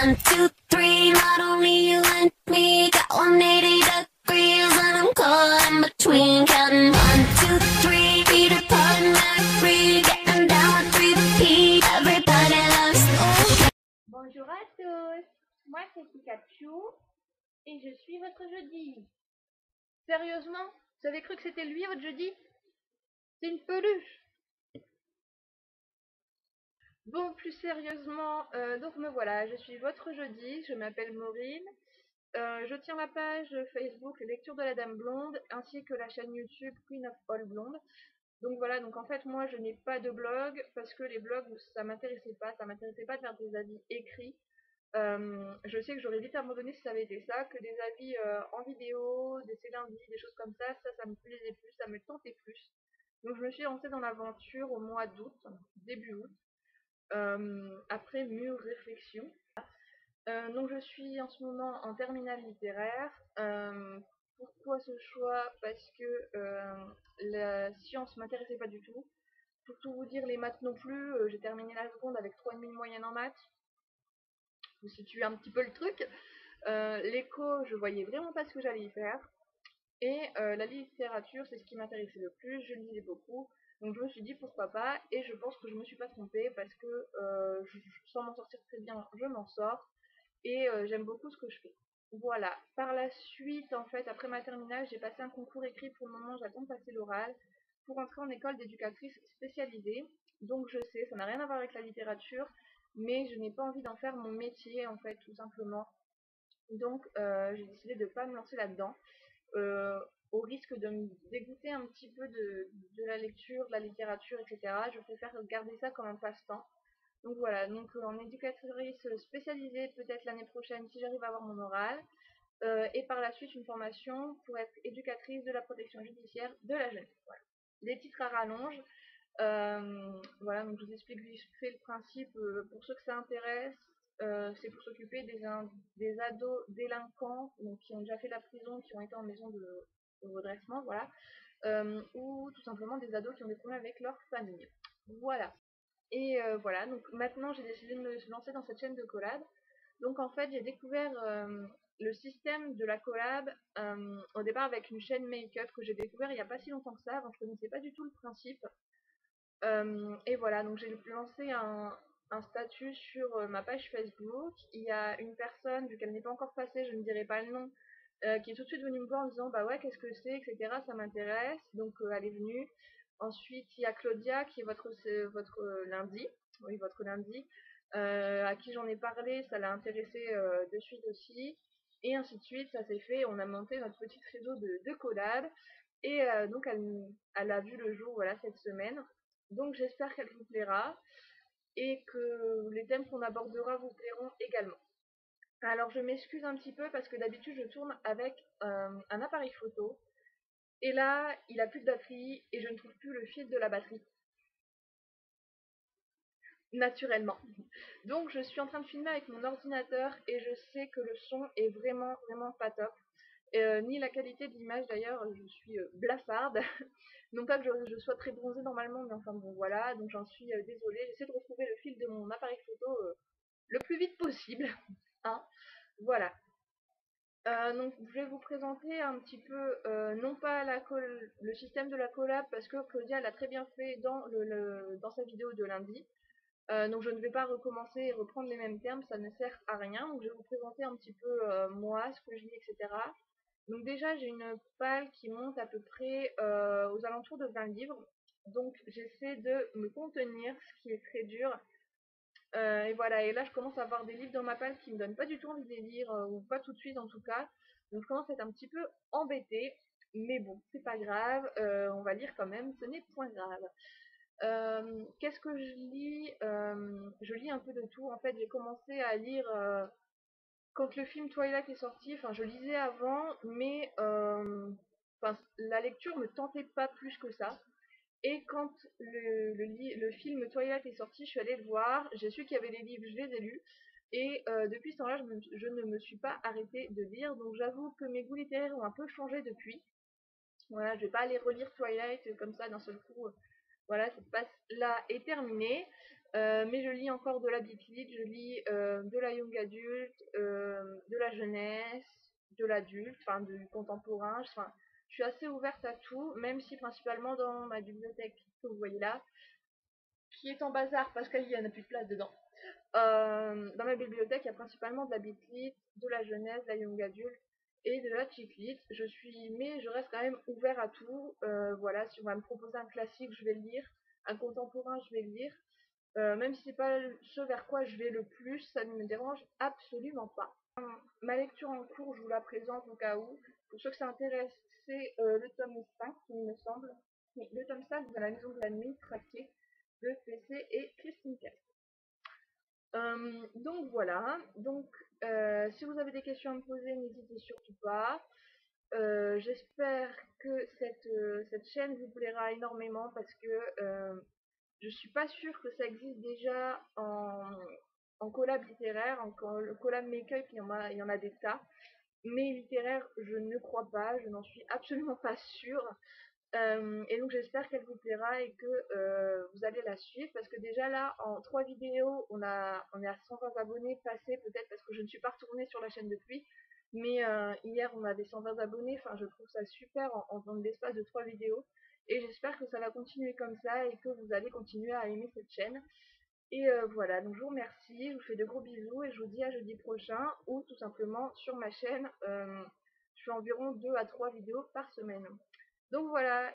1, 2, 3, not only you and me, got 180 degrees and I'm caught in between, counting 1, 2, 3, feet apart and not free, getting down with 3 feet, everybody loves me. Bonjour à tous, moi c'est Pikachu et je suis votre jeudi. Sérieusement, vous avez cru que c'était lui votre jeudi? C'est une peluche. Bon, plus sérieusement, donc me voilà, je suis votre jeudi, je m'appelle Maureen. Je tiens la page Facebook Les Lectures de la Dame Blonde ainsi que la chaîne YouTube Queen of All Blonde. Donc voilà, donc en fait moi je n'ai pas de blog parce que les blogs ça m'intéressait pas de faire des avis écrits. Je sais que j'aurais vite abandonné si ça avait été ça, que des avis en vidéo, des célindies, des choses comme ça me plaisait plus, ça me tentait plus. Donc je me suis lancée dans l'aventure au mois d'août, début août, après mûre réflexion. Donc je suis en ce moment en terminale littéraire. Pourquoi ce choix? Parce que la science m'intéressait pas du tout. Pour tout vous dire, les maths non plus, j'ai terminé la seconde avec 3,5 de moyenne en maths. Vous situez un petit peu le truc. L'éco, je voyais vraiment pas ce que j'allais y faire. Et la littérature, c'est ce qui m'intéressait le plus, je lisais beaucoup. Donc je me suis dit pourquoi pas, et je pense que je me suis pas trompée parce que sans m'en sortir très bien, je m'en sors. Et j'aime beaucoup ce que je fais. Voilà. Par la suite, en fait, après ma terminale, j'ai passé un concours écrit. Pour le moment, j'attends de passer l'oral pour entrer en école d'éducatrice spécialisée. Donc je sais, ça n'a rien à voir avec la littérature, mais je n'ai pas envie d'en faire mon métier, en fait, tout simplement. Donc j'ai décidé de ne pas me lancer là-dedans, euh, au risque de me dégoûter un petit peu de la lecture, de la littérature, etc. Je préfère garder ça comme un passe-temps. Donc voilà, donc en éducatrice spécialisée peut-être l'année prochaine si j'arrive à avoir mon oral, et par la suite une formation pour être éducatrice de la protection judiciaire de la jeunesse. Voilà. Les titres à rallonge. Voilà, donc je vous explique vite fait le principe pour ceux que ça intéresse. C'est pour s'occuper des ados délinquants donc, qui ont déjà fait la prison, qui ont été en maison de redressement, voilà, ou tout simplement des ados qui ont des problèmes avec leur famille. Voilà. Et voilà, donc maintenant j'ai décidé de me lancer dans cette chaîne de collab. Donc en fait j'ai découvert le système de la collab au départ avec une chaîne make-up que j'ai découvert il n'y a pas si longtemps que ça, avant je connaissais pas du tout le principe. Et voilà, donc j'ai lancé un statut sur ma page Facebook. Il y a une personne, vu qu'elle n'est pas encore passée, je ne dirai pas le nom, qui est tout de suite venue me voir en disant bah ouais, qu'est-ce que c'est, etc. Ça m'intéresse. Donc elle est venue. Ensuite, il y a Claudia qui est votre lundi, oui, votre lundi, à qui j'en ai parlé, ça l'a intéressé de suite aussi. Et ainsi de suite, ça s'est fait. On a monté notre petit réseau de collab. Et donc elle a vu le jour voilà, cette semaine. Donc j'espère qu'elle vous plaira et que les thèmes qu'on abordera vous plairont également. Alors je m'excuse un petit peu parce que d'habitude je tourne avec un appareil photo et là il a plus de batterie et je ne trouve plus le fil de la batterie naturellement. Donc je suis en train de filmer avec mon ordinateur et je sais que le son est vraiment vraiment pas top. Ni la qualité de l'image d'ailleurs, je suis blafarde. Non pas que je sois très bronzée normalement, mais enfin bon voilà, donc j'en suis désolée. J'essaie de retrouver le fil de mon appareil photo le plus vite possible. Hein, voilà. Donc je vais vous présenter un petit peu, non pas le système de la collab, parce que Claudia l'a très bien fait dans sa vidéo de lundi. Donc je ne vais pas recommencer et reprendre les mêmes termes, ça ne sert à rien. Donc je vais vous présenter un petit peu moi, ce que je lis, etc. Donc déjà j'ai une palle qui monte à peu près aux alentours de 20 livres. Donc j'essaie de me contenir, ce qui est très dur. Et voilà, et là je commence à avoir des livres dans ma palle qui me donnent pas du tout envie de les lire, ou pas tout de suite en tout cas. Donc je commence à être un petit peu embêtée, mais bon, c'est pas grave, on va lire quand même, ce n'est point grave. Qu'est-ce que je lis? Je lis un peu de tout. En fait, j'ai commencé à lire quand le film Twilight est sorti. Enfin, je lisais avant, mais enfin, la lecture me tentait pas plus que ça. Et quand le film Twilight est sorti, je suis allée le voir. J'ai su qu'il y avait des livres, je les ai lus. Et depuis ce temps-là, je ne me suis pas arrêtée de lire. Donc j'avoue que mes goûts littéraires ont un peu changé depuis. Voilà, je vais pas aller relire Twilight comme ça d'un seul coup. Voilà, cette passe-là est terminée. Mais je lis encore de la Bitlit, je lis de la young adulte, de la jeunesse, de l'adulte, enfin du contemporain. Enfin, je suis assez ouverte à tout, même si principalement dans ma bibliothèque que vous voyez là, qui est en bazar parce qu'il y en a plus de place dedans. Dans ma bibliothèque, il y a principalement de la Bitlit, de la jeunesse, de la young adulte et de la chiclit. Mais je reste quand même ouvert à tout. Voilà, si on va me proposer un classique, je vais le lire. Un contemporain, je vais le lire. Même si c'est pas ce vers quoi je vais le plus, ça ne me dérange absolument pas. Ma lecture en cours, je vous la présente au cas où. Pour ceux que ça intéresse, c'est le tome 5, il me semble. Oui, le tome 5 de la Maison de la Nuit, traqué de PC et Christine Cast. Donc voilà. Donc, si vous avez des questions à me poser, n'hésitez surtout pas. J'espère que cette chaîne vous plaira énormément parce que je suis pas sûre que ça existe déjà en collab littéraire, en collab make-up, il y en a des tas. Mais littéraire, je ne crois pas, je n'en suis absolument pas sûre. Et donc j'espère qu'elle vous plaira et que vous allez la suivre parce que déjà là, en 3 vidéos, on est à 120 abonnés passés peut-être parce que je ne suis pas retournée sur la chaîne depuis. Mais hier, on avait 120 abonnés, enfin je trouve ça super en l'espace de 3 vidéos. Et j'espère que ça va continuer comme ça et que vous allez continuer à aimer cette chaîne. Et voilà, donc je vous remercie, je vous fais de gros bisous et je vous dis à jeudi prochain ou tout simplement sur ma chaîne. Je fais environ 2 à 3 vidéos par semaine. Donc voilà.